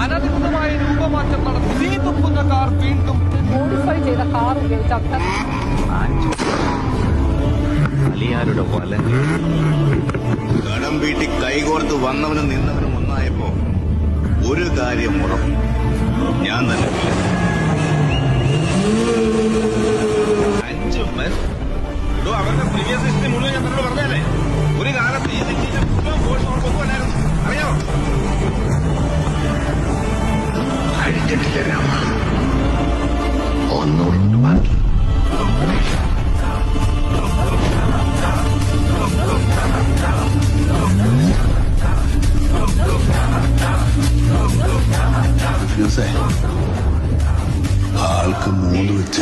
അനധികൃതമായ രൂപമാറ്റം നടത്തി തീ തുപ്പുന്ന കാർ വീണ്ടും മോഡിഫൈ ചെയ്ത കാർ ഉപയോഗിച്ച് അലിയാരുടെ വലങ്ങൾ കടം വീട്ടി കൈകോർത്ത് വന്നവനും നിന്നവനും ഒന്നായപ്പോ ഒരു കാര്യം ഉറപ്പ്, ഞാൻ തന്നെ 5 പേർ അവരുടെ പ്രീവിയസ് ഹിസ്റ്ററി മുഴുവൻ ഞാൻ നിന്നോട് പറഞ്ഞല്ലേ. ഒരു കാലത്ത് ഈ സിറ്റിയിലെ മുഴുവൻ ഫോഴ്സ് അവർക്കൊന്നുമല്ലായിരുന്നു, അറിയാമോ? കഴിച്ചിട്ടില്ല രാമ, ഒന്നുകൊണ്ട് ബാക്കി. ആൾക്ക് 3 വെച്ച്